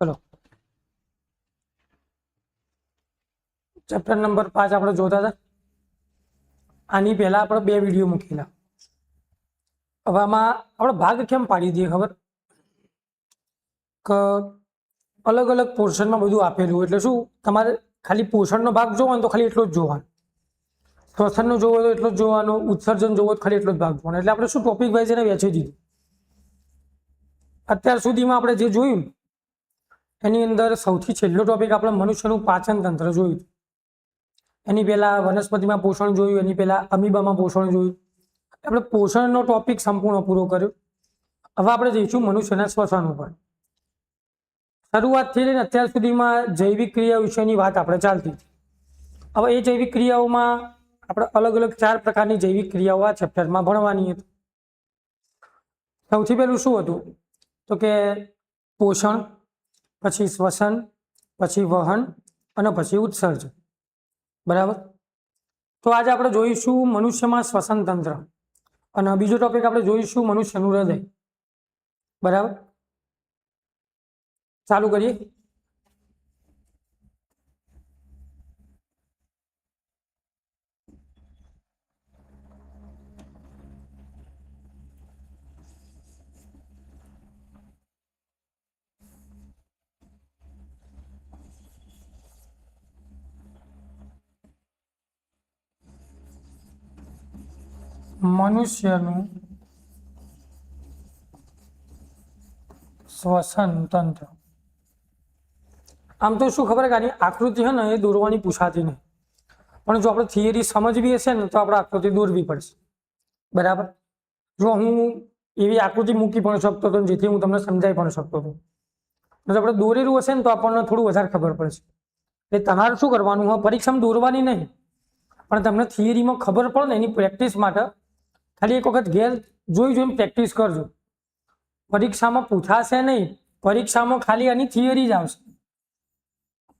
ચલો chapter number 5 આપણે જોતા હતા. આની પહેલા આપણે 2 વિડીયો મૂકેલા. હવે આમાં આપણે ભાગ કેમ પાડી દઈએ ખબર કે અલગ અલગ પોર્શનમાં બધું આપેલું, એટલે શું તમારે ખાલી પોષણનો ભાગ જોવો તો ખાલી એટલો જ જોવાનો, શ્વસનનો જોવો તો એટલો જ જોવાનો, ઉત્સર્જન જોવો તો ખાલી એટલો જ ભાગ જોવાનો. એટલે આપણે શું ટોપિક વાઇઝ એને વહેંચી દીધું. અત્યાર સુધીમાં આપણે જે જોયું એની અંદર સૌથી છેલ્લો ટોપિક આપણે મનુષ્યનું પાચન તંત્ર જોયું. એની પહેલા વનસ્પતિમાં પોષણ જોયું, એની પહેલા અમીબામાં પોષણ જોયું. આપણે પોષણનો ટોપિક સંપૂર્ણ પૂરો કર્યો. હવે આપણે જઈશું મનુષ્યના શ્વસન ઉપર. શરૂઆતથી લઈને અત્યાર સુધીમાં જૈવિક ક્રિયા વિશેની વાત આપણે ચાલતી હતી. હવે એ જૈવિક ક્રિયાઓમાં આપણે અલગ અલગ 4 પ્રકારની જૈવિક ક્રિયાઓ આ ચેપ્ટરમાં ભણવાની હતી. સૌથી પહેલું શું હતું તો કે પોષણ, પછી શ્વસન, પછી વહન અને પછી ઉત્સર્જન. બરાબર. તો આજે આપણે જોઈશું મનુષ્યમાં શ્વસન તંત્ર અને બીજો ટોપિક આપણે જોઈશું મનુષ્યનું હૃદય. બરાબર, ચાલુ કરીએ. મનુષ્યનું શ્વસન તંત્ર. આમ તો શું ખબર કે આની આકૃતિ છે ને એ દોરવાની પૂછાતી નહીં, પણ જો આપણે થિયરી સમજવી હશે ને તો આપણે આકૃતિ દોરવી પડશે. બરાબર. જો હું એવી આકૃતિ મૂકી પણ શકતો હતો જેથી હું તમને સમજાવી પણ શકતો હતો, જો આપણે દોરેલું હશે ને તો આપણને થોડું વધારે ખબર પડશે. એટલે તમારે શું કરવાનું હોય, પરીક્ષામાં દોરવાની નહીં, પણ તમને થિયરીમાં ખબર પડે ને એની પ્રેક્ટિસ માટે ખાલી એક વખત ઘેર જોઈને પ્રેક્ટિસ કરજો. પરીક્ષામાં પૂછાશે નહીં, પરીક્ષામાં ખાલી આની થિયરી જ આવશે.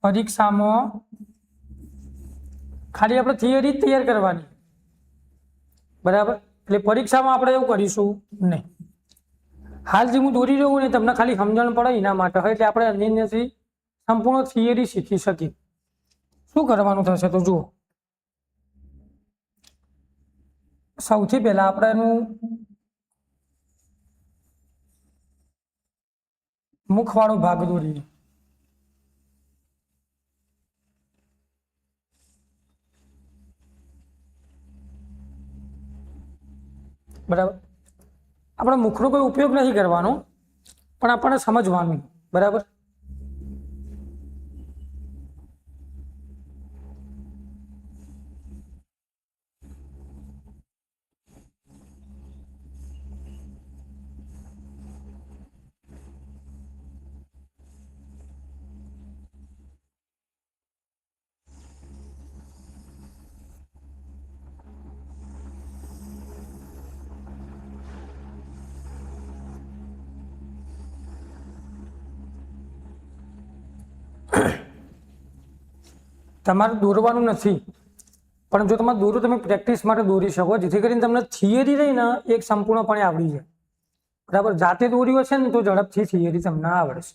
પરીક્ષામાં ખાલી આપણે થિયરી જ તૈયાર કરવાની. બરાબર. એટલે પરીક્ષામાં આપણે એવું કરીશું નહીં. હાલ જે હું દોરી રહ્યો ને તમને ખાલી સમજણ પડે એના માટે હોય, એટલે આપણે અંદરથી સંપૂર્ણ થિયરી શીખી શકીએ. શું કરવાનું થશે તો જુઓ. સૌથી પહેલા આપણે એનું મુખવાળો ભાગ દોરીએ. બરાબર. આપણે મુખનો કોઈ ઉપયોગ નથી કરવાનો, પણ આપણને સમજવાનું. બરાબર. તમારે દોરવાનું નથી, પણ જો તમારે દોરો તમે પ્રેક્ટિસ માટે દોરી શકો, જેથી કરીને તમને થિયરી રહી ને એક સંપૂર્ણપણે આવડી જાય. બરાબર. જાતે દોર્યું હશે ને તો ઝડપથી થિયરી તમને આવડશે.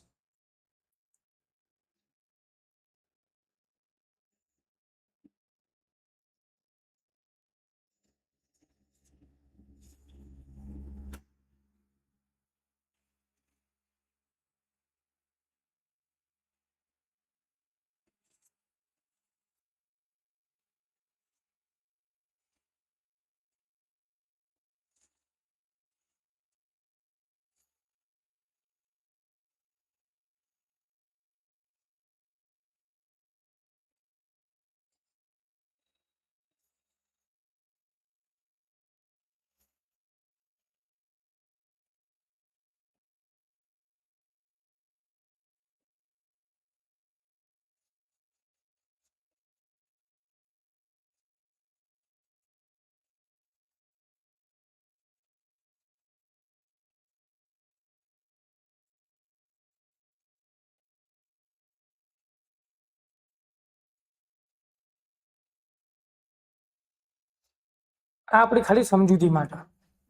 આ આપણી ખાલી સમજૂતી માટે.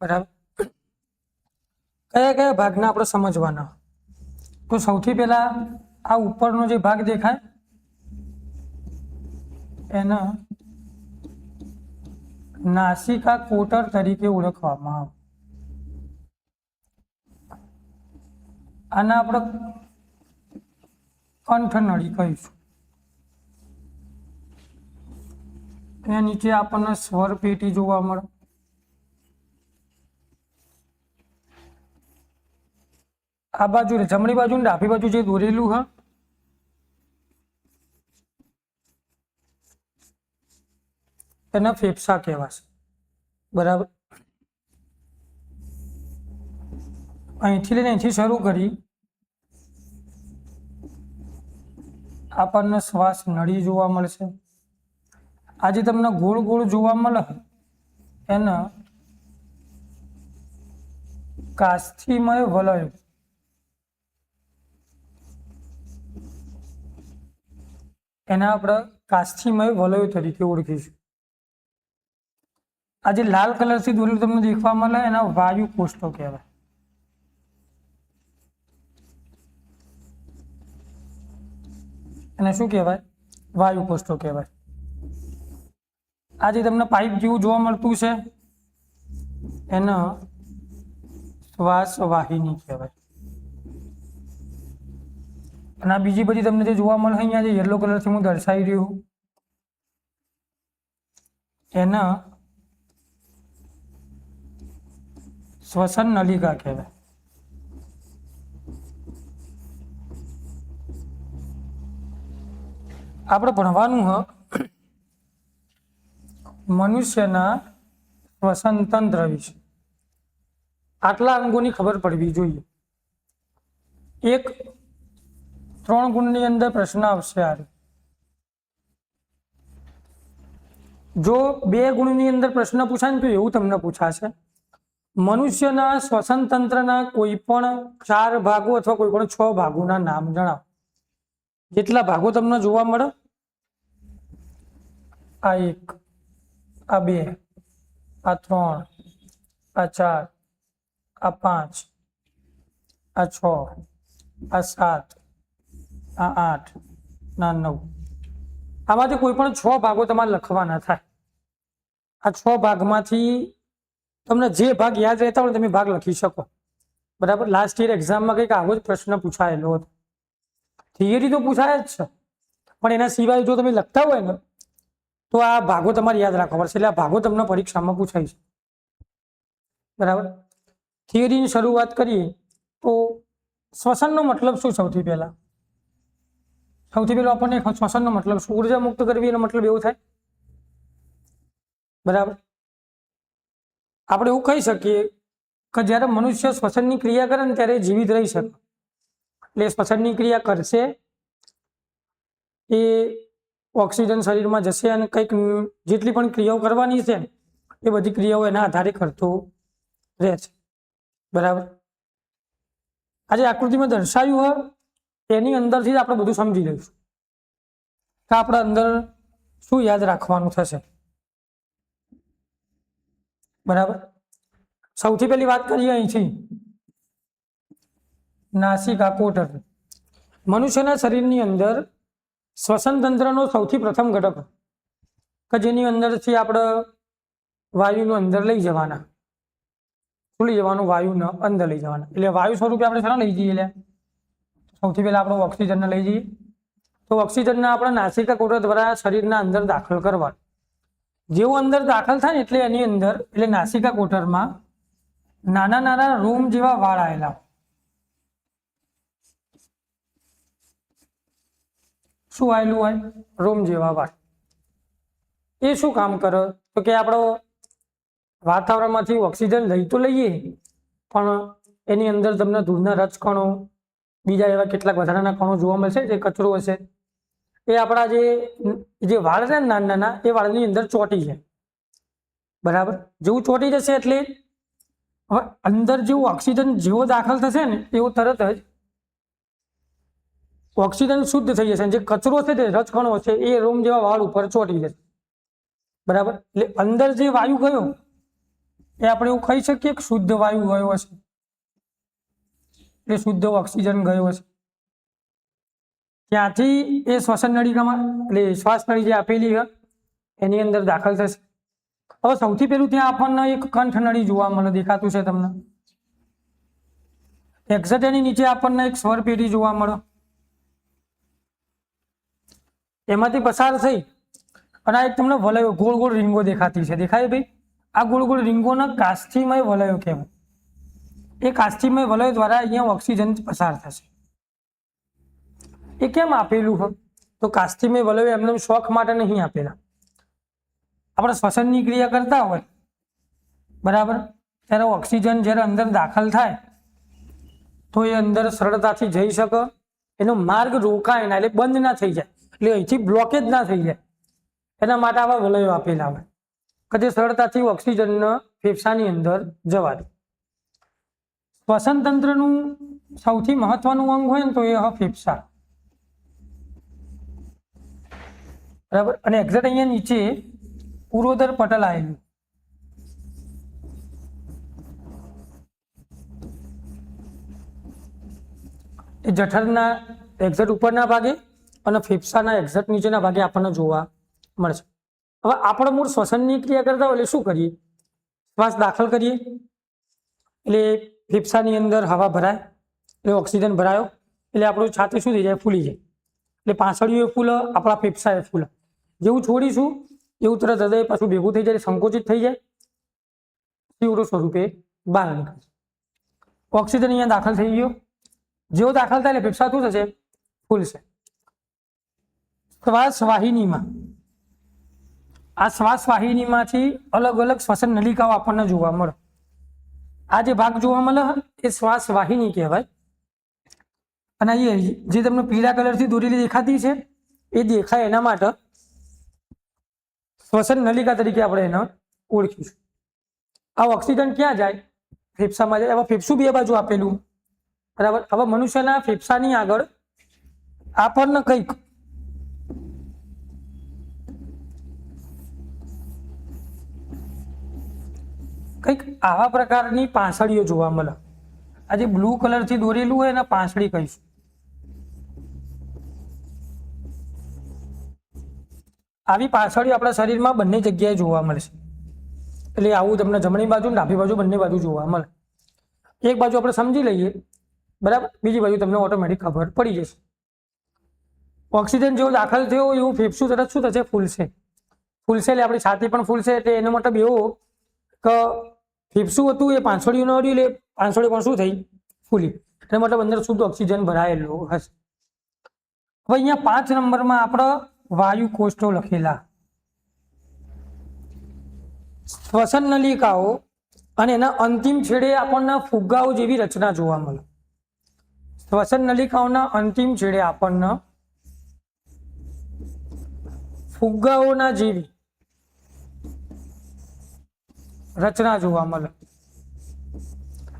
બરાબર. કયા કયા ભાગને આપણે સમજવાના. તો સૌથી પહેલા આ ઉપરનો જે ભાગ દેખાય એને નાસિકા કોટર તરીકે ઓળખવામાં આવે. આને આપણે કંઠનળી કહીશું. એના નીચે આપણને સ્વર પેટી જોવા મળે. આ બાજુ જમણી બાજુ ને ડાબી બાજુ જે દોરેલું હ એને ફેફસા કહેવાશે. બરાબર. અહીંથી લઈને અહીંથી શરૂ કરી આપણને શ્વાસ નળી જોવા મળશે. આજે તમને ગોળ ગોળ જોવા મળે એને કાસ્થિમય વલય, એને આપણે કાસ્થિમય વલયો તરીકે ઓળખીશું. આજે લાલ કલરથી દોરેલું તમને દેખવા મળે એના વાયુ કોષ્ઠો કહેવાય. એને શું કહેવાય? વાયુ કોષ્ઠો કહેવાય. આજે તમને પાઇપ જેવું જોવા મળતું છે એને શ્વાસ વાહિની કહેવાય. અને આ બીજી બધી તમને જે જોવા મળે અહીંયા જે યલો કલરથી હું દર્શાવી રહ્યું એના શ્વસન નલિકા કહેવાય. આપણે ભણવાનું હ મનુષ્યના શ્વસન તંત્ર વિશે. આટલા અંગોની ખબર પડવી જોઈએ. એક 3 ગુણની અંદર પ્રશ્ન આવશે. આ જો 2 ગુણની અંદર પ્રશ્ન પૂછાય ને તો એવું તમને પૂછાશે મનુષ્યના શ્વસન તંત્રના કોઈ પણ 4 ભાગો અથવા કોઈ પણ 6 ભાગોના નામ જણાવો. જેટલા ભાગો તમને જોવા મળે આ 1, આ 2, આ 3, આ 4, આ 5, આ 6, આ 7, આ 8, આ 9. આમાંથી કોઈ પણ 6 ભાગો તમારે લખવાના થાય. આ 6 ભાગમાંથી તમને જે ભાગ યાદ રહેતા હોય તમે ભાગ લખી શકો. બરાબર. લાસ્ટ યર એક્ઝામમાં કંઈક આવો જ પ્રશ્ન પૂછાયેલો હતો. થિયરી તો પૂછાય જ છે પણ એના સિવાય જો તમે લખતા હોય ને તો આ ભાગો તમારે યાદ રાખવા પડશે. એટલે આ ભાગો તમને પરીક્ષામાં પૂછાય છે. બરાબર. થિયરીની શરૂઆત કરીએ તો શ્વસનનો મતલબ શું? સૌથી પહેલા આપણને શ્વસનનો મતલબ શું? ઉર્જા મુક્ત કરવી એનો મતલબ એવો થાય. બરાબર. આપણે એવું કહી શકીએ કે જ્યારે મનુષ્ય શ્વસનની ક્રિયા કરે ને ત્યારે જીવિત રહી શકે. એટલે શ્વસનની ક્રિયા કરશે એ ઓક્સિજન શરીરમાં જશે અને કંઈક જેટલી પણ ક્રિયાઓ કરવાની છે એ બધી ક્રિયાઓ એના આધારે કરતો રહેશે. બરાબર. આજે આકૃતિમાં દર્શાવ્યું હોય એની અંદરથી જ આપણે બધું સમજી લઈશું કે આપણે અંદર શું યાદ રાખવાનું થશે. બરાબર. સૌથી પહેલી વાત કરીએ અહીંથી નાસિકા કોટર. મનુષ્યના શરીરની અંદર શ્વસન તંત્રનો સૌથી પ્રથમ ઘટક કે જેની અંદરથી આપણે વાયુનો અંદર લઈ જવાના. શું લઈ જવાનું? વાયુનો અંદર લઈ જવાના. એટલે વાયુ સ્વરૂપે આપણે શાના લઈ જઈએ? સૌથી પહેલા આપણે ઓક્સિજનને લઈ જઈએ. તો ઓક્સિજનને આપણે નાસિકા કોટર દ્વારા શરીરના અંદર દાખલ કરવા. જેવું અંદર દાખલ થાય ને એટલે એની અંદર એટલે નાસિકા કોટરમાં નાના નાના રૂમ જેવા વાળ આવેલા. શું આવેલું હોય? રૂમ જેવા વાળ. એ શું કામ કરે? તો કે આપણો વાતાવરણમાંથી ઓક્સિજન લઈ તો લઈએ પણ એની અંદર તમને ધૂળના રજકણો બીજા એવા કેટલાક વધારાના કણો જોવા મળશે જે કચરો હશે એ આપણા જે વાળ છે ને નાના નાના એ વાળની અંદર ચોંટી છે. બરાબર. જેવું ચોંટી જશે એટલે હવે અંદર જેવું ઓક્સિજન જેવો દાખલ થશે ને એવો તરત જ ઓક્સિજન શુદ્ધ થઈ જશે. જે કચરો છે તે રજકણો છે એ રૂમ જેવા વાળ ઉપર ચોંટી જશે. બરાબર. એટલે અંદર જે વાયુ ગયો એ આપણે એવું કહી શકીએ કે શુદ્ધ વાયુ ગયો હશે. એ શુદ્ધ ઓક્સિજન ગયો હશે. ત્યાંથી એ શ્વસન નળીકામાં એટલે શ્વાસ નળી જે આપેલી છે એની અંદર દાખલ થશે. હવે સૌથી પહેલું ત્યાં આપણને એક કંઠ નળી જોવા મળે, દેખાતું છે તમને. એક્ઝેક્ટ એની નીચે આપણને એક સ્વર પેઢી જોવા મળે, એમાંથી પસાર થઈ અને આ એક તમને વલયો ગોળ ગોળ રીંગો દેખાતી છે, દેખાય ભાઈ? આ ગોળ ગોળ રીંગોના કાસ્થિમય વલયો કહેવાય. એ કાસ્થિમય વલયો દ્વારા અહીંયા ઓક્સિજન પસાર થશે. એ કેમ આપેલું હોય? તો કાસ્થિમય વલયો એમને શોખ માટે નહીં આપેલા. આપણે શ્વસનની ક્રિયા કરતા હોય બરાબર, ત્યારે ઓક્સિજન જ્યારે અંદર દાખલ થાય તો એ અંદર સરળતાથી જઈ શકે, એનો માર્ગ રોકાય ના, એટલે બંધ ના થઈ જાય, એટલે અહીંથી બ્લોકેજ ના થઈ જાય, એના માટે આવા વલયો આપેલા હોય કે જે સરળતાથી ઓક્સિજન ફેફસાની અંદર જવા દે. શ્વસન તંત્રનું સૌથી મહત્વનું અંગ હોય ને તો એ ફેફસા, બરાબર. અને એક્ઝેક્ટ અહીંયા નીચે ઉરોદર પટલ આવેલું, એ જઠરના એક્ઝેક્ટ ઉપરના ભાગે અને ફેફસાના એક્ઝેક્ટ નીચેના ભાગે આપણને જોવા મળશે. હવે આપણે મૂળ શ્વસનની ક્રિયા કરતા હોય એટલે શું કરીએ? શ્વાસ દાખલ કરીએ એટલે ફેફસાની અંદર હવા ભરાય, એટલે ઓક્સિજન ભરાયો એટલે આપણું છાતી શું થઈ જાય? ફૂલી જાય. એટલે પાંસળીઓ ફૂલે, આપણા ફેફસા એ ફૂલે. જેવું છોડીશું એવું તરત હૃદય પાછું ભેગું થઈ જાય, સંકોચિત થઈ જાય, તીવ્ર સ્વરૂપે બહાર નીકળશે. ઓક્સિજન અહીંયા દાખલ થઈ ગયો, જેવો દાખલ થાય એટલે ફેફસા શું થશે? ફૂલશે. શ્વાસ વાહિનીમાં, આ શ્વાસ વાહિનીમાંથી અલગ અલગ શ્વસન નલિકાઓ આપણને જોવા મળે. આ જે ભાગ જોવા મળે એ શ્વાસ વાહિની કહેવાય. અને એ જે તમને પીળા કલરથી દોરેલી દેખાતી છે એ દેખાય એના માટે શ્વસન નલિકા તરીકે આપણે એને ઓળખીશું. આ ઓક્સિજન ક્યાં જાય? ફેફસામાં જાય. હવે ફેફસું બે બાજુ આપેલું, બરાબર. હવે મનુષ્યના ફેફસાની આગળ આપણને કંઈક આવા પ્રકારની પાંસળીઓ જોવા મળે. આ જે બ્લુ કલરથી દોરેલું હોય એને પાંસળી કહીશું. આવી પાંસળીઓ આપણા શરીરમાં બંને જગ્યાએ જોવા મળશે. એટલે આવું તમને જમણી બાજુ ડાબી બાજુ બંને બાજુ જોવા મળે. એક બાજુ આપણે સમજી લઈએ, બરાબર, બીજી બાજુ તમને ઓટોમેટિક ખબર પડી જશે. ઓક્સિજન જેવો દાખલ થયો એવું ફેફસું તરત શું થશે? ફૂલશે. ફૂલશે એટલે આપણી છાતી પણ ફૂલશે. એટલે એનો મતલબ એવો કે ફેફસું હતું એ પાંસળીઓ ન હતી એટલે પાંસળીઓ પણ શું થઈ? ફૂલી. એનો મતલબ અંદર શુદ્ધ ઓક્સિજન ભરાયેલો હશે. હવે અહીંયા 5 નંબરમાં આપણે વાયુ કોષો લખેલા, શ્વસન નલિકાઓ અને એના અંતિમ છેડે આપણને ફુગ્ગાઓ જેવી રચના જોવા મળે. શ્વસન નલિકાઓના અંતિમ છેડે આપણને ફુગ્ગાઓના જેવી રચના જોવા મળે.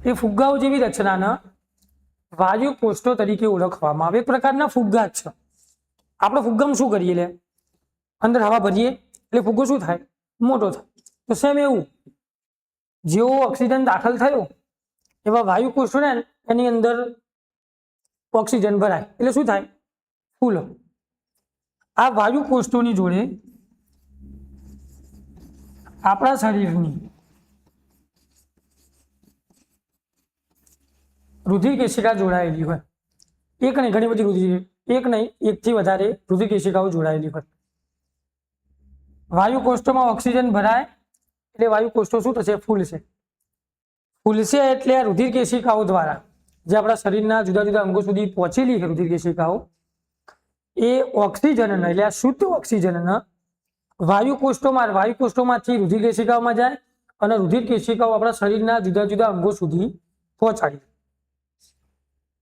એ ફુગ્ગાઓ જેવી રચનાના વાયુ કોષો તરીકે ઓળખવામાં આવે. એક પ્રકારના ફુગ્ગા જ છે. આપણે ફુગ્ગામાં શું કરીએ? લે અંદર હવા ભરીએ એટલે ફુગ્ગો શું થાય? મોટો થાય. તો સેમ એવું જેવો ઓક્સિજન દાખલ થયો એવા વાયુ કોષો ને એની અંદર ઓક્સિજન ભરાય એટલે શું થાય? ફૂલો. આ વાયુ કોષોની જોડે આપણા શરીરની રુધિર કેશિકા જોડાયેલી હોય. એક નહીં, ઘણી બધી રુધિર, એક નહીં, એકથી વધારે રુધિર કેશિકાઓ જોડાયેલી હોય. વાયુ કોષોમાં ઓક્સિજન ભરાય એટલે વાયુ કોષો શું થશે? ફૂલશે. ફૂલશે એટલે આ રુધિર કેશિકાઓ દ્વારા જે આપણા શરીરના જુદા જુદા અંગો સુધી પહોંચેલી છે રુધિર કેશિકાઓ, એ ઓક્સિજન એટલે આ શુદ્ધ ઓક્સિજન વાયુ કોષોમાંથી રુધિર કેશિકાઓમાં જાય અને રુધિર કેશિકાઓ આપણા શરીરના જુદા જુદા અંગો સુધી પહોંચાડી.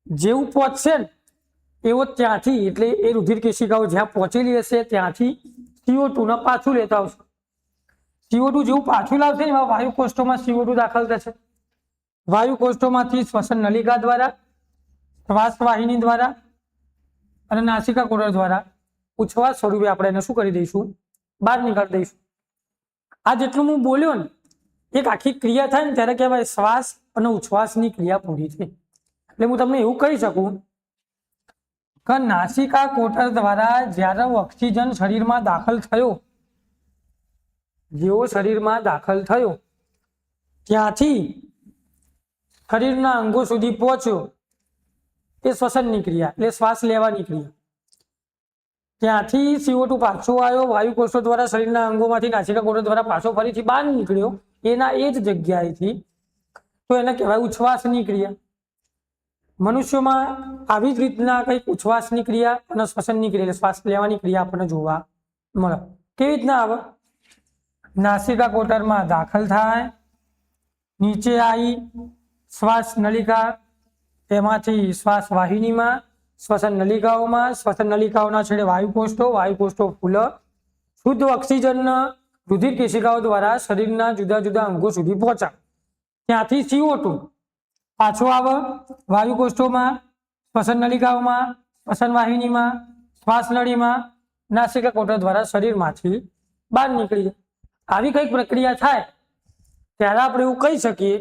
જેવું પહોંચશે ને એવો ત્યાંથી, એટલે એ રુધિર કેશિકાઓ જ્યાં પહોંચેલી હશે ત્યાંથી CO2 ને પાછું લેતા આવશે. CO2 જેવું પાછું લાવશે ને એમાં વાયુ કોષોમાં CO2 દાખલ થશે. વાયુ કોષોમાંથી શ્વસન નલિકા દ્વારા, શ્વાસ વાહિની દ્વારા અને નાસિકા કોરલ દ્વારા ઉચ્છ્વાસ સ્વરૂપે આપણે એને શું કરી દઈશું? બહાર નીકાળી દઈશું. આ જેટલું હું બોલ્યો ને એક આખી ક્રિયા થાય ને ત્યારે કહેવાય શ્વાસ અને ઉચ્છ્વાસની ક્રિયા પૂરી થઈ. એટલે હું તમને એવું કહી શકું કે નાસિકા કોટર દ્વારા જ્યારે ઓક્સિજન શરીરમાં દાખલ થયો, જેવો શરીરમાં દાખલ થયો ત્યાંથી શરીરના અંગો સુધી પહોંચ્યો, એ શ્વસનની ક્રિયા એટલે શ્વાસ લેવાની ક્રિયા. ત્યાંથી CO2 પાછો આવ્યો વાયુકોષો દ્વારા શરીરના અંગોમાંથી નાસિકા કોટર દ્વારા પાછો ફરીથી બહાર નીકળ્યો એના એ જ જગ્યાએથી, તો એને કહેવાય ઉચ્છ્વાસની ક્રિયા. મનુષ્યોમાં આવી જ રીતના કંઈક ઉચ્છ્વાસની ક્રિયા અને શ્વસનની ક્રિયા શ્વાસ લેવાની ક્રિયા આપણને જોવા મળે. કેવી રીતના આવે? નાસિકા કોટરમાં દાખલ થાય, નીચે આવી શ્વાસ નલિકા, તેમાંથી શ્વાસ વાહિનીમાં, શ્વસન નલિકાઓમાં, શ્વસન નલિકાઓના છેડે વાયુકોષો ફૂલે, શુદ્ધ ઓક્સિજન રુધિર કેશિકાઓ દ્વારા શરીરના જુદા જુદા અંગો સુધી પહોંચાડે. ત્યાંથી CO2 પાછો આવે વાયુકોષોમાં, શ્વસન નલિકાઓમાં, શ્વસન વાહિનીમાં, શ્વાસ નળીમાં, નાસિકા કોટર દ્વારા શરીરમાંથી બહાર નીકળી જાય. આવી કઈક પ્રક્રિયા થાય ત્યારે આપણે એવું કહી શકીએ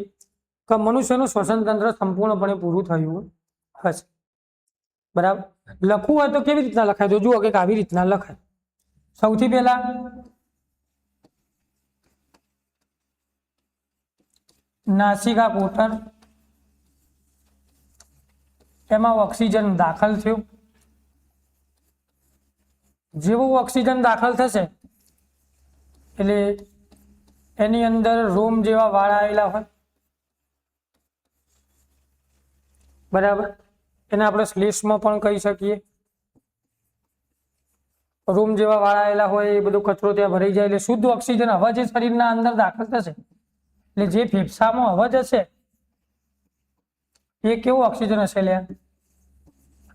કે મનુષ્યનું શ્વસન તંત્ર સંપૂર્ણપણે પૂરું થયું હશે. બરાબર. લખવું હોય તો કેવી રીતના લખાય? તો જુઓ કે આવી રીતના લખાય. સૌથી પહેલા નાસિકા કોટર, એમાં ઓક્સિજન દાખલ થયો. જેવો ઓક્સિજન દાખલ થશે એટલે એની અંદર રોમ જેવા વાળ આવેલા હોય, બરાબર. એને આપણે શ્લેષ્મ પણ કહી શકીએ. રોમ જેવા વાળ આવેલા હોય એ બધો કચરો ત્યાં ભરાઈ જાય એટલે શુદ્ધ ઓક્સિજન હવા જે શરીરના અંદર દાખલ થશે એટલે જે ફેફસામાં હવા જશે એ કેવો ઓક્સિજન હશે? લે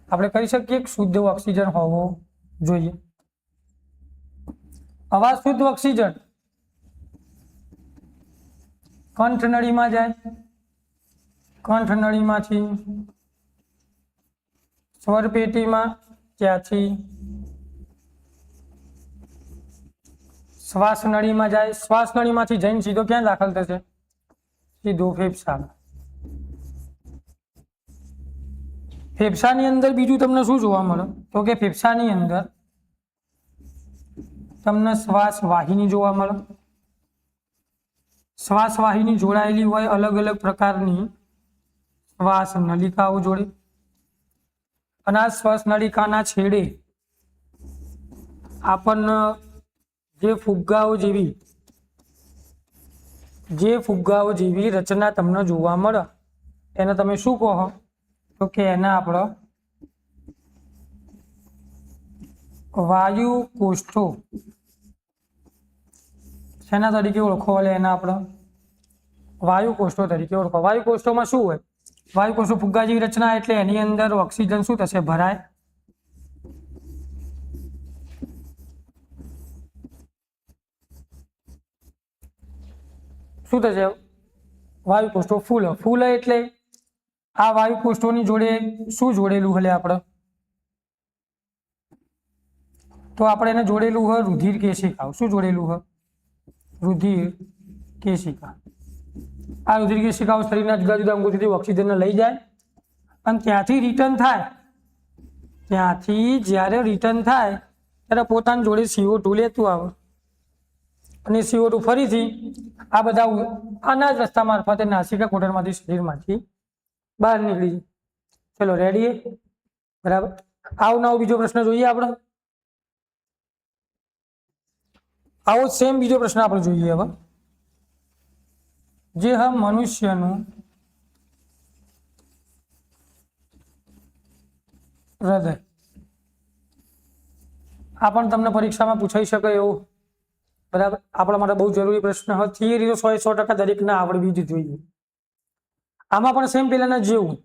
આપણે કહી શકીએ કે શુદ્ધ ઓક્સિજન હોવો જોઈએ. હવા શુદ્ધ ઓક્સિજન કંઠ નળીમાં જાય, કંઠ નળીમાંથી સ્વર પેટીમાં, ત્યાંથી શ્વાસ નળીમાં જાય, શ્વાસ નળીમાંથી જઈને સીધો ક્યાં દાખલ થશે? સીધો ફેફસામાં. ફેફસાની અંદર બીજું તમને શું જોવા મળે? તો કે ફેફસાની અંદર તમને શ્વાસ વાહિની જોવા મળે. શ્વાસ વાહિની જોડાયેલી હોય અલગ અલગ પ્રકારની શ્વાસ નલિકાઓ જોડે, અને આ શ્વાસ નલિકાના છેડે આપણને જે ફુગ્ગાઓ જેવી રચના તમને જોવા મળે એને તમે શું કહો? તો કે એને આપણે વાયુ કોષ્ઠો શેના તરીકે ઓળખો? એટલે એના આપણે વાયુ કોષ્ઠો તરીકે ઓળખો. વાયુ કોષ્ઠોમાં શું હોય? વાયુ કોષ્ઠો ફુગ્ગા જેવી રચના એટલે એની અંદર ઓક્સિજન શું થશે? ભરાય. શું થશે? વાયુ કોષ્ઠો ફૂલે એટલે આ વાયુ કોષ્ઠોની જોડે શું જોડેલું હલે? આપણે તો આપણે એને જોડેલું હોય રુધિર કેશિકાઓ. શું જોડેલું હોય? રુધિર કેશિકા. આ રુધિર કેશિકાઓ શરીરના જુદા જુદા અંગો સુધી ઓક્સિજનને લઈ જાય અને ત્યાંથી રિટર્ન થાય. ત્યાંથી જ્યારે રિટર્ન થાય ત્યારે પોતાની જોડે CO2 લેતું આવે અને CO2 ફરીથી આ બધા આના જ રસ્તા મારફતે નાસિકા કોટરમાંથી શરીરમાંથી બહાર નીકળી જાય. ચલો રેડી? બરાબર. આવો બીજો પ્રશ્ન જોઈએ આપણે. આવો સેમ બીજો પ્રશ્ન આપણે જોઈએ હવે. જે મનુષ્યનું હૃદય, આ પણ તમને પરીક્ષામાં પૂછાઈ શકે એવું, બરાબર. આપણા માટે બહુ જરૂરી પ્રશ્ન હોય. થિયરી તો 100% દરેકને આવડવી જ જોઈએ. આમાં પણ સેમ પેલાના જેવું,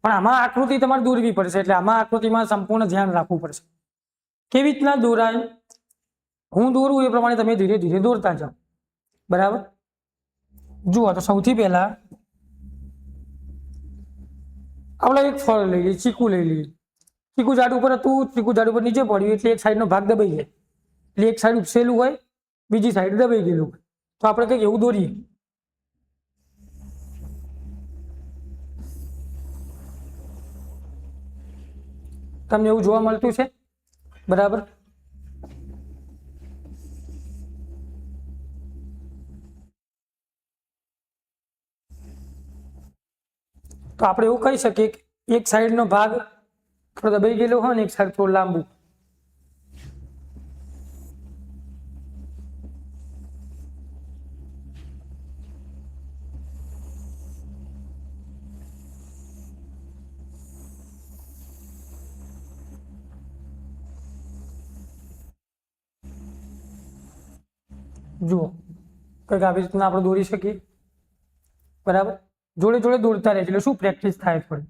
પણ આમાં આકૃતિ તમારે દોરવી પડશે. એટલે આમાં આકૃતિમાં સંપૂર્ણ ધ્યાન રાખવું પડશે. કેવી રીતના દોરાય? હું દોરું એ પ્રમાણે તમે ધીરે ધીરે દોરતા જાઓ. બરાબર. જુઓ તો સૌથી પહેલા આપણે એક ફળ લઈ લઈએ, ચીકુ લઈ લઈએ. ચીકુ ઝાડ ઉપર હતું, ચીકુ ઝાડ ઉપર નીચે પડ્યું એટલે એક સાઈડનો ભાગ દબાઈ જાય. એટલે એક સાઈડ ઉપસેલું હોય, બીજી સાઈડ દબાઈ ગયેલું હોય. તો આપણે કંઈક એવું દોરીએ. તમને એવું જોવા મળતું છે? બરાબર. તો આપણે એવું કહી શકીએ કે એક સાઈડનો ભાગ થોડો દબાઈ ગયેલો હોય ને એક સાઈડ થોડું લાંબુ. જુઓ કંઈક આવી રીતના આપણે દોરી શકીએ. બરાબર. જોડે જોડે દોરતા રહેજો એટલે શું પ્રેક્ટિસ થાય થોડી.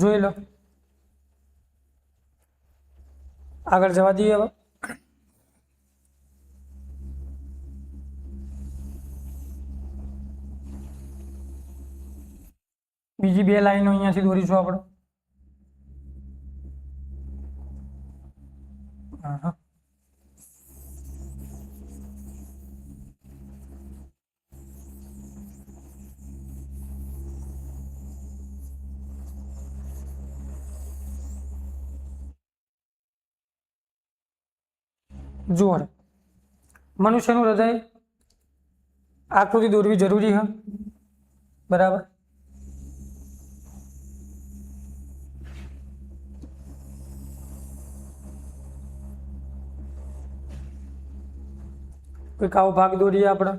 જોઈ લો. આગળ જવા દઈએ હવે. બીજી બે લાઈનો અહીંયાથી દોરીશું આપણે. હા. જુઓ મનુષ્યનું હૃદય આકૃતિ દોરવી જરૂરી છે. બરાબર. કોઈક આવો ભાગ દોરીએ આપણે.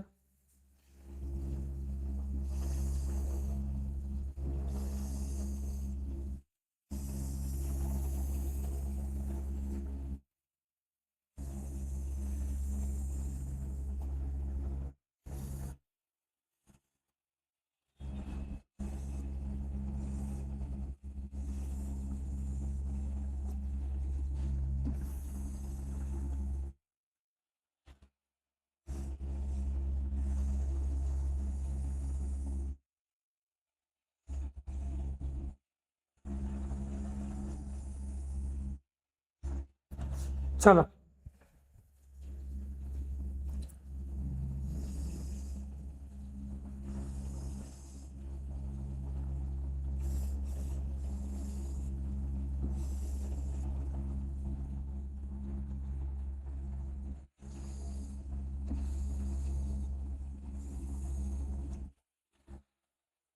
ચલો.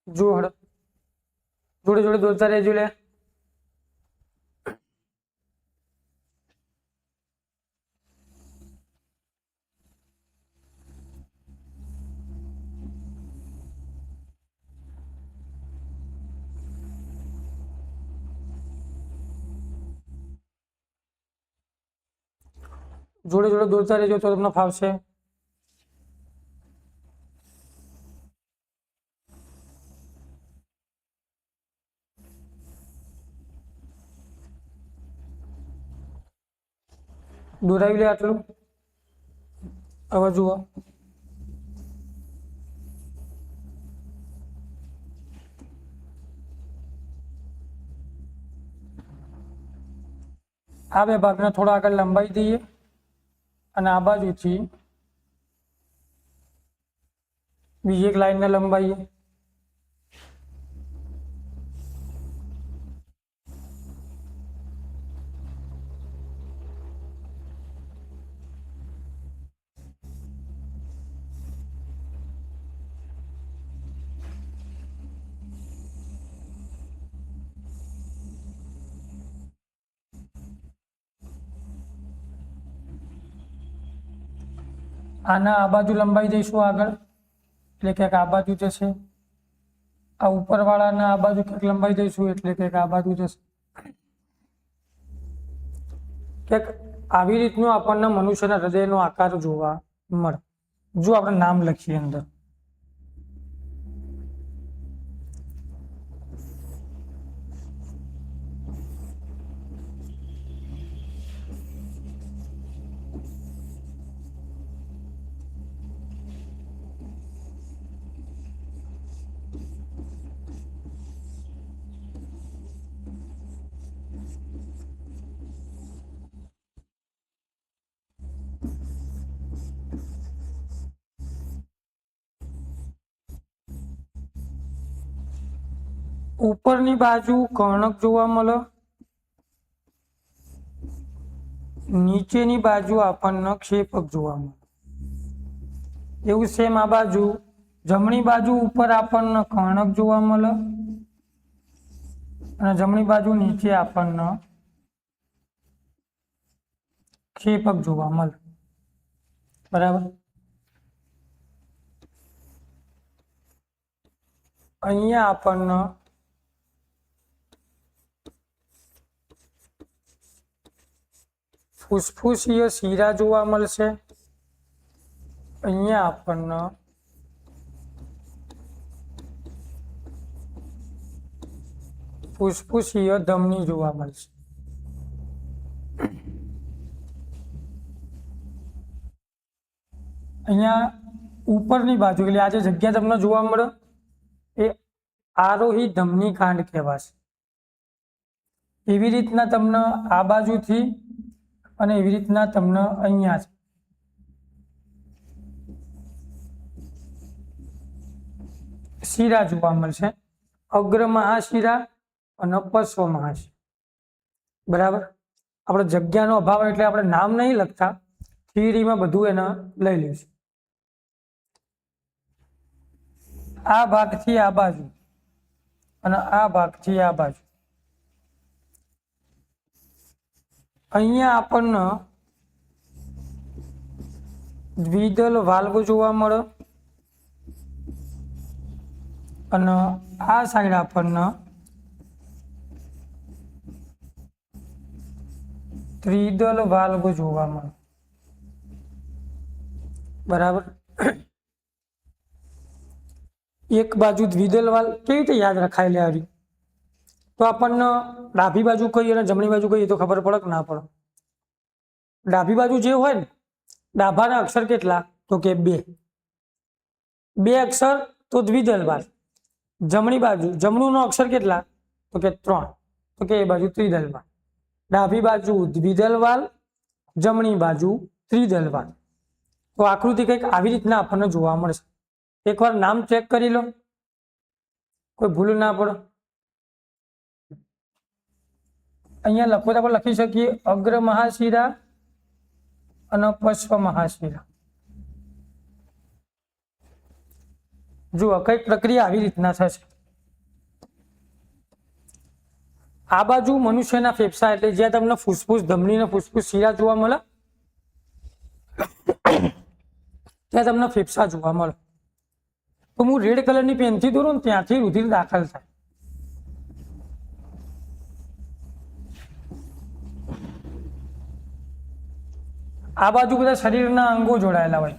જુઓ હળો જોડે જોડે દોરતા રહેજો લે. જોડે જોડે દોરતા રહેજો તો તમને ફાવશે. દોરાવી લે આટલું. હવે જુઓ આ બે ભાગને થોડા આગળ લંબાઈ દઈએ અને આ બાજુથી બીજી એક લાઈનને લંબાઈએ. આના આ બાજુ લંબાઈ દઈશું આગળ એટલે ક્યાંક આ બાજુ જશે. આ ઉપરવાળાના આ બાજુ ક્યાંક લંબાઈ દઈશું એટલે ક્યાંક આ બાજુ જશે. ક્યાંક આવી રીતનો આપણને મનુષ્યના હૃદયનો આકાર જોવા મળે. જો આપણે નામ લખીએ અંદર. ઉપરની બાજુ કર્ણક જોવા મળે, નીચેની બાજુ આપણને ક્ષેપક જોવા મળે. એવું સેમ આ બાજુ જમણી બાજુ ઉપર આપણને કર્ણક જોવા મળે અને જમણી બાજુ નીચે આપણને ક્ષેપક જોવા મળે. બરાબર. અહીંયા આપણને ફુસફુસીય શીરા જોવા મળશે. અહીંયા આપણને ફુસફુસીય ધમની જોવા મળશે. અહીંયા ઉપરની બાજુ એટલે આ જે જગ્યા તમને જોવા મળે એ આરોહી ધમની કાંડ કહેવાશે. એવી રીતના તમને આ બાજુથી અને એવી રીતના તમને અહીંયા શીરા જોવા મળશે, અગ્ર મહાશિરા અને પશ્વ મહાશિરા. બરાબર. આપણે જગ્યાનો અભાવ એટલે આપણે નામ નહીં લખતા, થિયરીમાં બધું એને લઈ લઈશું. આ ભાગથી આ બાજુ અને આ ભાગથી આ બાજુ અહીંયા આપણને દ્વિદલ વાલ્વ જોવા મળે અને આ સાઈડ આપણને ત્રિદલ વાલ્વ જોવા મળે. બરાબર. એક બાજુ દ્વિદલ વાલ્વ કેવી રીતે યાદ રખાય લેવી? તો આપણને ડાબી બાજુ કહીએ અને જમણી બાજુ કહીએ તો ખબર પડે કે ના પડે? ડાબી બાજુ જે હોય ને, ડાભાના અક્ષર કેટલા? તો કે બે અક્ષર તો દ્વિદલ વાલ્વ. જમણી બાજુ જમણું નો અક્ષર કેટલા? તો કે 3. તો કે એ બાજુ ત્રિદલ વાલ્વ. ડાબી બાજુ દ્વિદલ વાલ્વ, જમણી બાજુ ત્રિદલ વાલ્વ. તો આકૃતિ કંઈક આવી રીતના આપણને જોવા મળશે. એકવાર નામ ચેક કરી લો, કોઈ ભૂલ ના પડે. અહીંયા લખો તો આપણે લખી શકીએ અગ્ર મહાશિરા અને પશ્વ મહાશિરા. જુઓ કઈ પ્રક્રિયા આવી રીતના થશે. આ બાજુ મનુષ્યના ફેફસા એટલે જ્યાં તમને ફૂસફૂસ ધમની અને ફૂસફૂસ શિરા જોવા મળે ત્યાં તમને ફેફસા જોવા મળે. તો હું રેડ કલરની પેનથી દોરું ને ત્યાંથી રુધિર દાખલ થાય. આ બાજુ બધા શરીરના અંગો જોડાયેલા હોય.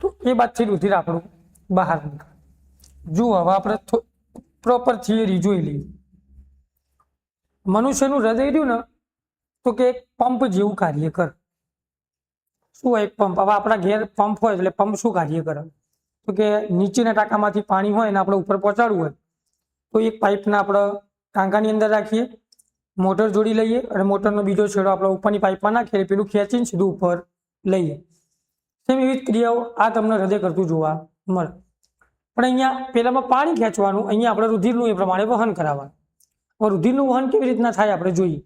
તો એ બાજુથી રુધિર આપણું બહાર નીકળે. જુઓ હવે આપણે પ્રોપર થિયરી જોઈ લઈએ. મનુષ્યનું હૃદય રહ્યું ને તો કે એક પંપ જેવું કાર્ય કરે. શું હોય? એક પંપ. હવે આપણા ઘેર પંપ હોય એટલે પંપ શું કાર્ય કરે? તો કે નીચેના ટાંકામાંથી પાણી હોય ને આપણે ઉપર પહોંચાડવું હોય તો એક પાઇપને આપણે ટાંકાની અંદર રાખીએ, મોટર જોડી લઈએ અને મોટરનો બીજો છેડો આપણે ઉપરની પાઇપમાં નાખીએ, પેલું ખેંચીને સીધું ઉપર લઈએ. સેમ એવી ક્રિયાઓ આ તમને હૃદય કરતું જોવા મળે. પણ અહીંયા પેલામાં પાણી ખેંચવાનું, અહીંયા આપણે રુધિરનું એ પ્રમાણે વહન કરાવવાનું. હવે રુધિરનું વહન કેવી રીતના થાય આપણે જોઈએ.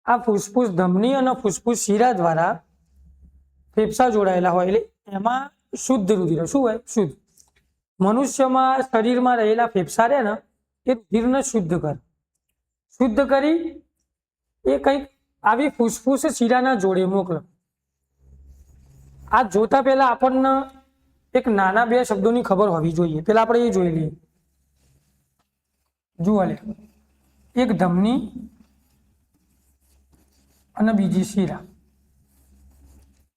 આ ફૂસફૂસ ધમની અને ફૂસફૂસ શિરા દ્વારા ફેફસા જોડાયેલા હોય એટલે એમાં શુદ્ધ રુધિર શું હોય? શુદ્ધ. મનુષ્યમાં શરીરમાં રહેલા ફેફસા રહે ને એ રુધિરને શુદ્ધ કરે. શુદ્ધ કરી એ કંઈક આવી ફૂસફૂસ શિરાના જોડે મોકલે. આ જોતા પહેલા આપણને એક નાના બે શબ્દોની ખબર હોવી જોઈએ. પેલા આપણે એ જોઈ લઈએ. જુઓ લે, એક ધમની અને બીજી શિરા.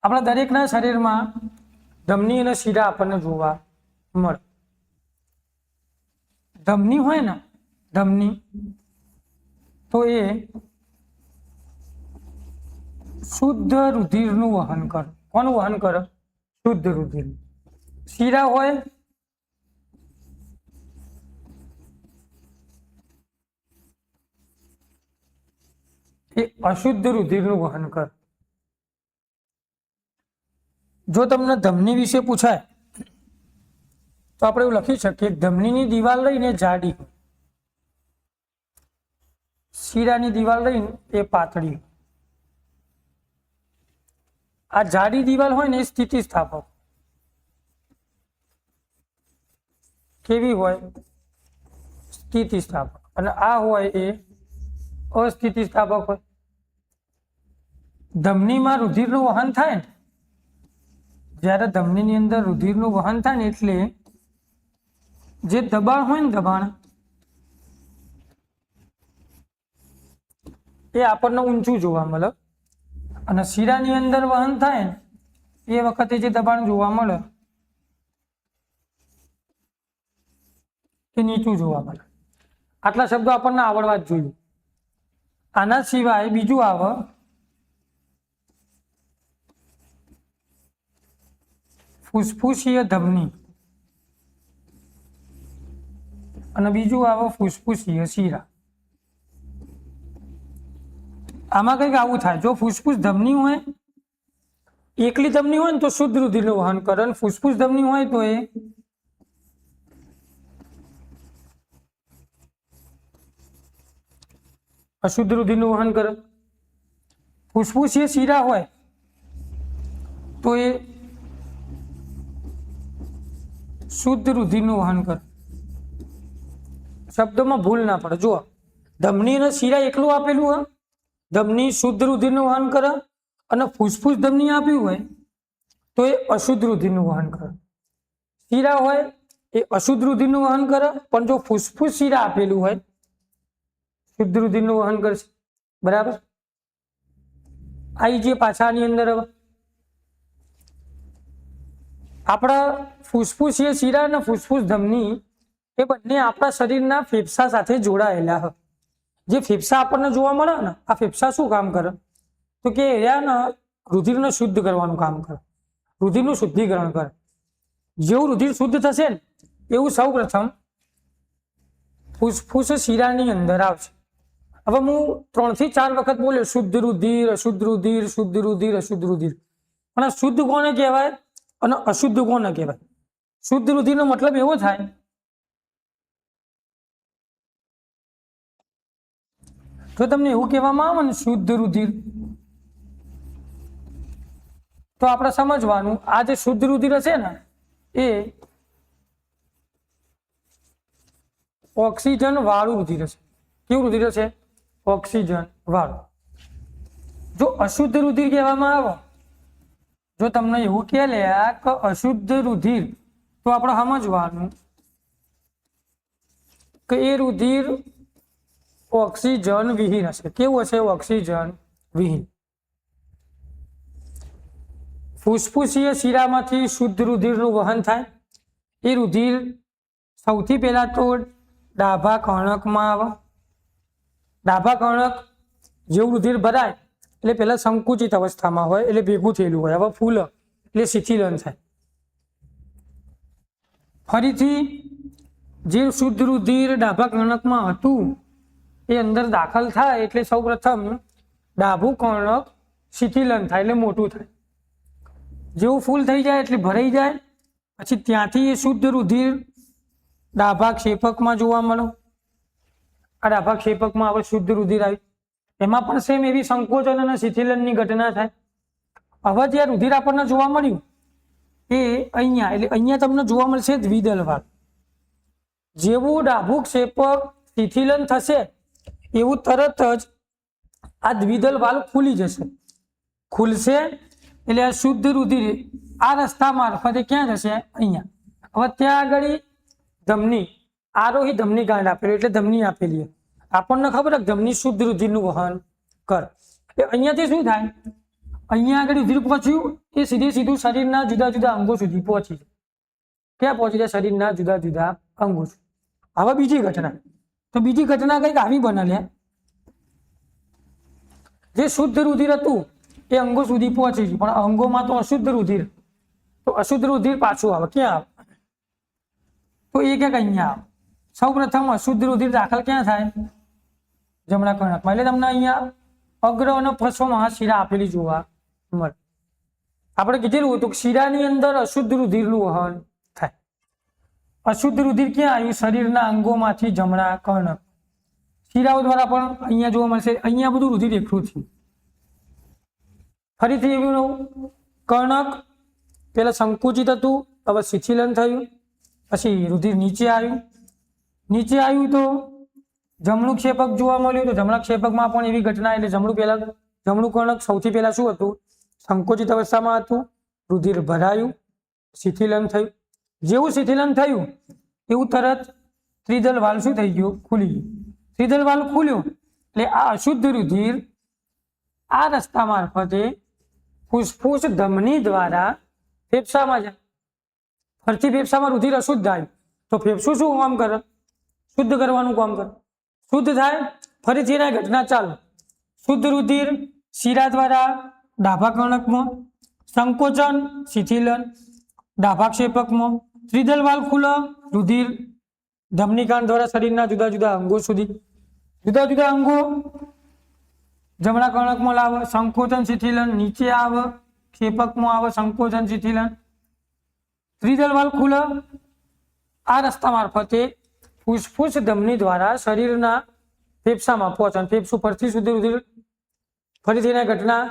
આપણા દરેકના શરીરમાં ધમની અને શિરા આપણને જોવા મળે. ધમની હોય ને, ધમની તો એ શુદ્ધ રુધિરનું વહન કરે. કોનું વહન કરે? શુદ્ધ રુધિર. શિરા હોય એ અશુદ્ધ રુધિરનું વહન કરે. જો તમને ધમની વિશે પૂછાય તો આપણે એવું લખી શકીએ ધમનીની દિવાલ લઈને જાડી, શીરાની દિવાલ લઈને એ પાતળી. આ જાડી દિવાલ હોય ને એ સ્થિતિસ્થાપક, કેવી હોય? સ્થિતિસ્થાપક. અને આ હોય એ અસ્થિતિસ્થાપક હોય. ધમનીમાં રુધિરનું વહન થાય ને, જ્યારે ધમનીની અંદર રુધિરનું વહન થાય ને એટલે જે દબાણ હોય ને, દબાણ એ આપણને ઊંચું જોવા મળે, અને શીરાની અંદર વહન થાય ને એ વખતે જે દબાણ જોવા મળે એ નીચું જોવા મળે. આટલા શબ્દો આપણને આવડવા જ જોઈએ. આના સિવાય બીજું આવે ફુસફુસીય ધમની, અને બીજું આવે ફુસફુસીય શીરા. આમાં કંઈક આવું થાય, જો ફુસફુસ ધમની હોય, એકલી ધમની હોય ને તો શુદ્ધ રુધિરનું વહન કરે, અને ફુસફુસ ધમની હોય તો એ અશુદ્ધ રુધિરનું વહન કરે. ફુસફુસીય શીરા હોય તો એ શુદ્ધ રુધિરનું વહન કરે. શબ્દોમાં ભૂલ ના પડે. જુઓ, ધમની અને શીરા એકલું આપેલું હોય, ધમની શુદ્ધ રુધિરનું વહન કરે, અને ફુસફુસ ધમની આપ્યું હોય તો એ અશુદ્ધ રુધિરનું વહન કરે. શીરા હોય એ અશુદ્ધ રુધિરનું વહન કરે, પણ જો ફુસફુસ શીરા આપેલું હોય શુદ્ધ રુધિરનું વહન કરશે. બરાબર? આવી જે પાછાની અંદર હવે આપણા ફુસફુસીય શીરા અને ફુસફુસ ધમની એ બંને આપણા શરીરના ફેફસા સાથે જોડાયેલા હોય. જે ફેફસા આપણને જોવા મળે ને, આ ફેફસા શું કામ કરે? તો કે એના રુધિરને શુદ્ધ કરવાનું કામ કરે, રુધિરનું શુદ્ધિકરણ કરે. જેવું રુધિર શુદ્ધ થશે ને એવું સૌ પ્રથમ ફુસફુસ શીરાની અંદર આવશે. હવે હું 3 થી 4 વખત બોલ્યો શુદ્ધ રુધિર, અશુદ્ધ રુધિર, શુદ્ધ રુધિર, અશુદ્ધ રુધિર. પણ આ શુદ્ધ કોને કહેવાય અને અશુદ્ધ કોને કહેવાય? શુદ્ધ રુધિરનો મતલબ એવો થાય જો તમને એવું કહેવામાં આવે ને શુદ્ધ રુધિર, તો આપણે સમજવાનું આ જે શુદ્ધ રુધિર હશે ને એ ઓક્સિજન વાળું રુધિર હશે. કેવું રુધિર હશે? ઓક્સિજન વાળું. જો અશુદ્ધ રુધિર કહેવામાં આવે, જો તમને એવું કહે લે કે અશુદ્ધ રુધિર, તો આપણે સમજવાનું કે એ રુધિર ઓક્સિજન વિહીન હશે. કેવું હશે? ઓક્સિજન વિહીન. ફુસફુસીય શીરામાંથી શુદ્ધ રુધિરનું વહન થાય. એ રુધિર સૌથી પહેલા તો ડાભા કર્ણકમાં આવે. ડાભા કર્ણક જેવું રુધિર ભરાય એટલે પહેલા સંકુચિત અવસ્થામાં હોય, એટલે ભેગું થયેલું હોય. હવે ફૂલ એટલે શિથિલન થાય. ફરીથી જે શુદ્ધ રુધિર ડાભા કર્ણકમાં હતું એ અંદર દાખલ થાય એટલે સૌ પ્રથમ ડાભું કર્ણક શિથિલન થાય એટલે મોટું થાય. જેવું ફૂલ થઈ જાય એટલે ભરાઈ જાય, પછી ત્યાંથી એ શુદ્ધ રુધિર ડાભા ક્ષેપકમાં જોવા મળે. આ ડાભા ક્ષેપકમાં હવે શુદ્ધ રુધિર આવ્યું. એમાં પણ સેમ એવી સંકોચન અને શિથિલનની ઘટના થાય. હવે જે રુધિર આપણને જોવા મળ્યું એ અહીંયા, એટલે અહીંયા તમને જોવા મળશે દ્વિદલ વાલ્વ. જેવું ડાભું ક્ષેપક શિથિલન થશે એવું તરત જ આ દ્વિદલ વાલ્વ ખુલી જશે. ખુલશે એટલે આ શુદ્ધ રુધિર આ રસ્તા મારફતે ક્યાં જશે? અહીંયા. હવે ત્યાં આગળ ધમની, આરોહી ધમની ગાંઠ આપેલી, એટલે ધમની આપેલી. આપણને ખબર કે ધમની શુદ્ધ રુધિરનું વહન કર. એ અહીંયાથી શું થાય? અહીંયા આગળ રુધિર પહોંચ્યું એ સીધું શરીરના જુદા જુદા અંગો સુધી પહોંચી જાય. ક્યાં પહોંચી જાય? શરીરના જુદા જુદા અંગો સુધી. હવે બીજી ઘટના, તો બીજી ઘટના કંઈક આવી બને, જે શુદ્ધ રુધિર હતું એ અંગો સુધી પહોંચી ગયું, પણ અંગોમાં તો અશુદ્ધ રુધિર, તો અશુદ્ધ રુધિર પાછું આવે. ક્યાં આવે? તો એ ક્યાંક અહીંયા આવે. સૌ પ્રથમ અશુદ્ધ રુધિર દાખલ ક્યાં થાય? જમણા કર્ણકમાં. એટલે તમને અહીંયા અગ્ર અને પશ્વ મહાશિરા આપેલી જોવા મળે. આપણે કીધેલું હતું કે શિરાની અંદર અશુદ્ધ રુધિરનું વહન થાય. અશુદ્ધ રુધિર ક્યાં આવ્યું? શરીરના અંગોમાંથી જમણા કર્ણક. શિરાઓ દ્વારા પણ અહીંયા જોવા મળશે. અહીંયા બધું રુધિર એકઠું થયું. ફરીથી એવું કર્ણક પેલા સંકુચિત હતું, હવે શિથિલન થયું, પછી રુધિર નીચે આવ્યું. નીચે આવ્યું તો જમણું ક્ષેપક જોવા મળ્યું. તો જમણા ક્ષેપકમાં પણ એવી ઘટના, એટલે જમણું કર્ણક સૌથી પહેલા શું હતું? સંકોચિત અવસ્થામાં હતું. રુધિર ભરાયું, શિથિલન થયું. જેવું શિથિલન થયું એવું તરત ત્રિદલ વાલ્વ શું થઈ ગયું? ખુલી ગયું. ત્રિદલ વાલ્વ ખુલ્યું એટલે આ અશુદ્ધ રુધિર આ રસ્તા મારફતે ફૂસફૂસ ધમની દ્વારા ફેફસામાં જાય. ફરીથી ફેફસામાં રુધિર અશુદ્ધ આવ્યું તો ફેફસું શું કામ કરે? શુદ્ધ કરવાનું કામ કરે. શુદ્ધ થાય, ફરીથી એના ઘટના ચાલુ. શુદ્ધ રુધિર શિરા દ્વારા ડાભા કર્ણકમાં, સંકોચન શિથિલન ડાભા ક્ષેપકમાં, ત્રિદલ વાલ્વ ખુલ્લો, રુધિર ધમનીકાંડ દ્વારા શરીરના જુદા જુદા અંગો સુધી, જુદા જુદા અંગો જમણા કર્ણકમાં લાવે, સંકોચન શિથિલન નીચે આવે, ક્ષેપકમાં આવે, સંકોચન શિથિલન, ત્રિદલ વાલ્વ ખુલ્લો. આ રસ્તા મારફતે ફૂસફૂસ ધમની દ્વારા શરીરના ફેફસામાં પહોંચે. ફેફસું પરથી સુધી રુધિર ફરીથી એના ઘટના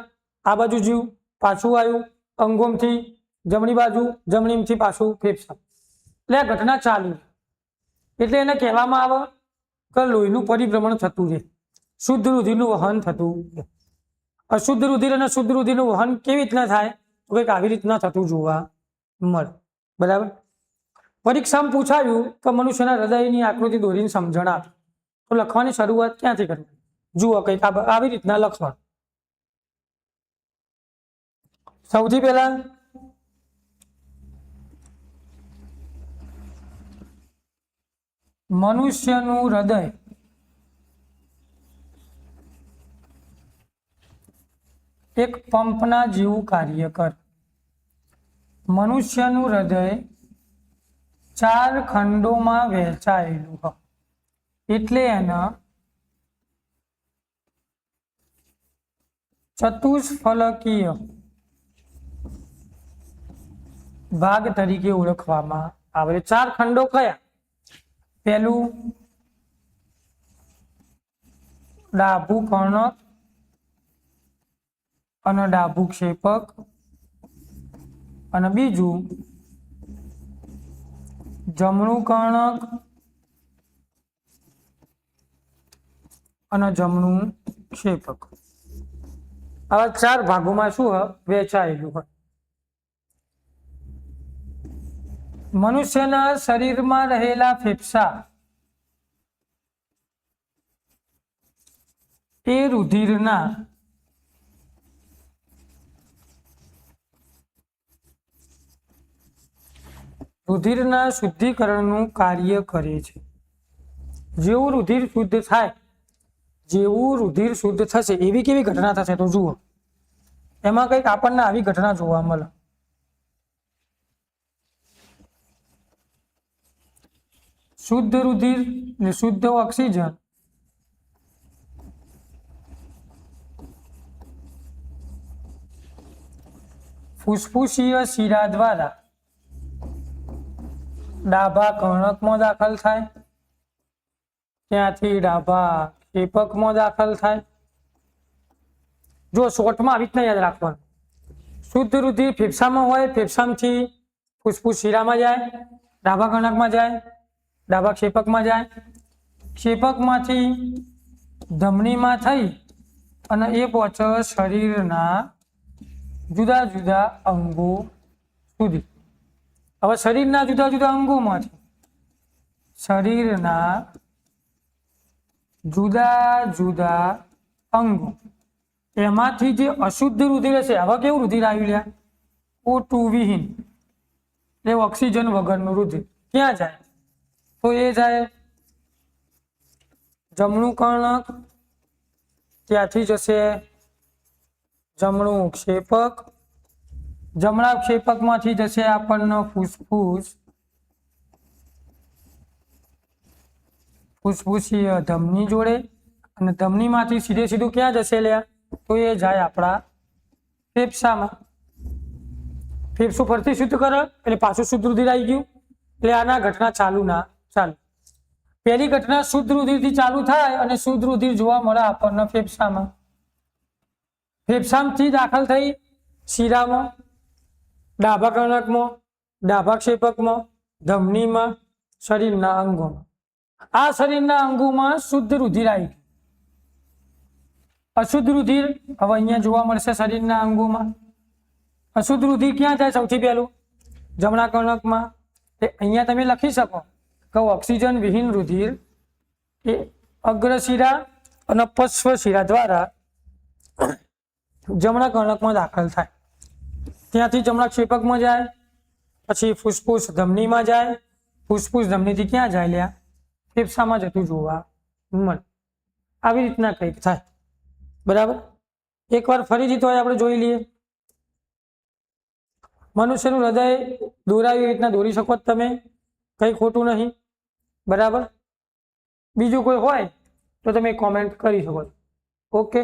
આ બાજુ જીવ પાછું આવ્યું, અંગોમથી જમણી બાજુ, જમણીથી પાછું ફેફસા. એટલે આ ઘટના ચાલુ. એટલે એને કહેવામાં આવે કે લોહીનું પરિભ્રમણ થતું રહે, શુદ્ધ રુધિરનું વહન થતું રહે. અશુદ્ધ રુધિર અને શુદ્ધ રુધિરનું વહન કેવી રીતના થાય? તો કંઈક આવી રીતના થતું જોવા મળે. બરાબર. પરીક્ષામાં પૂછાયું કે મનુષ્યના હૃદયની આકૃતિ દોરીને સમજણ આપે. તો લખવાની શરૂઆત ક્યાંથી કરવી? જુઓ, કંઈક આવી રીતના લખવાનું. સૌથી પહેલા મનુષ્યનું હૃદય એક પંપના જેવું કાર્ય કરે. મનુષ્યનું હૃદય 4 ખંડોમાં વહેંચાયેલું હોય એટલે એના ચતુષ્ફલકીય ભાગ તરીકે ઓળખવામાં આવે. 4 ખંડો કયા? પહેલું ડાભું કર્ણક અને ડાભું ક્ષેપક, અને બીજું જમણું કર્ણક અને જમણું ક્ષેપક. આવા 4 ભાગોમાં શું હોય? વહેંચાયેલું હોય. મનુષ્યના શરીરમાં રહેલા ફેફસા એ રુધિરના શુદ્ધિકરણનું કાર્ય કરે છે. જેવું રુધિર શુદ્ધ થાય, જેવું રુધિર શુદ્ધ થશે એવી કેવી ઘટના થશે? તો જુઓ, એમાં કંઈક આપણને આવી ઘટના જોવા મળે. શુદ્ધ રુધિર ને શુદ્ધ ઓક્સિજન ફૂસફૂસીય શિરા દ્વારા ડાભા કર્ણકમાં દાખલ થાય, ત્યાંથી ડાભા ક્ષેપકમાં દાખલ થાય. જો શોર્ટમાં આવી રીતના યાદ રાખવાનું. શુદ્ધ રુધિર ફેફસામાં હોય, ફેફસામાંથી ફૂસફૂસ શિરામાં જાય, ડાભા કર્ણકમાં જાય, ડાભા ક્ષેપકમાં જાય, ક્ષેપકમાંથી ધમનીમાં થઈ અને એ પહોંચે શરીરના જુદા જુદા અંગો સુધી. હવે શરીરના જુદા જુદા અંગોમાંથી શરીરના જુદા જુદા અંગો એમાંથી જે અશુદ્ધ રુધિર હશે, હવે કેવું રુધિર આવી રહ્યા? O2 વિહીન, એ ઓક્સિજન વગરનું રુધિર ક્યાં જાય? તો એ જાય જમણું કર્ણક, ત્યાંથી જશે જમણું ક્ષેપક, જમણા ક્ષેપકમાંથી જશે આપણને ફૂસફૂસીય ધમની જોડે, અને ધમનીમાંથી સીધે સીધું ક્યાં જશે લ્યા? તો એ જાય આપણા ફેફસામાં. ફેફસું ફરતી શુદ્ધ કરે એટલે પાછું શુદ્ધ રુધિર આવી ગયું, એટલે આના ઘટના ચાલુ ના ચાલુ. પહેલી ઘટના શુદ્ધ રુધિરથી ચાલુ થાય અને શુદ્ધ રુધિર જોવા મળે આપણને ફેફસામાં. ફેફસામાંથી દાખલ થઈ શિરામાં, ડાબા કર્ણકમાં, ડાબા ક્ષેપકમાં, ધમનીમાં, શરીરના અંગોમાં. આ શરીરના અંગોમાં શુદ્ધ રુધિર આવી ગયું. અશુદ્ધ રુધિર હવે અહીંયા જોવા મળશે શરીરના અંગોમાં. અશુદ્ધ રુધિર ક્યાં જાય? સૌથી પહેલું જમણા કર્ણકમાં. અહીંયા તમે લખી શકો કે ઓક્સિજન વિહીન રુધિર એ અગ્રશિરા અને પશ્ચશિરા દ્વારા જમણા કર્ણકમાં દાખલ થાય. ત્યાંથી જમણા ક્ષેપકમાં જાય, પછી ફૂસફૂસ ધમનીમાં જાય, ફૂસફૂસ ધમનીથી ક્યાં જાય? લ્યા ફેફસામાં જતું જોવા મળે. આવી રીતના કંઈક થાય. બરાબર. એકવાર ફરીથી તો આપણે જોઈ લઈએ. મનુષ્યનું હૃદય દોરાવી રીતના દોરી શકો તમે, કંઈ ખોટું નહીં. બરાબર. બીજું કોઈ હોય તો તમે કોમેન્ટ કરી શકો. ઓકે.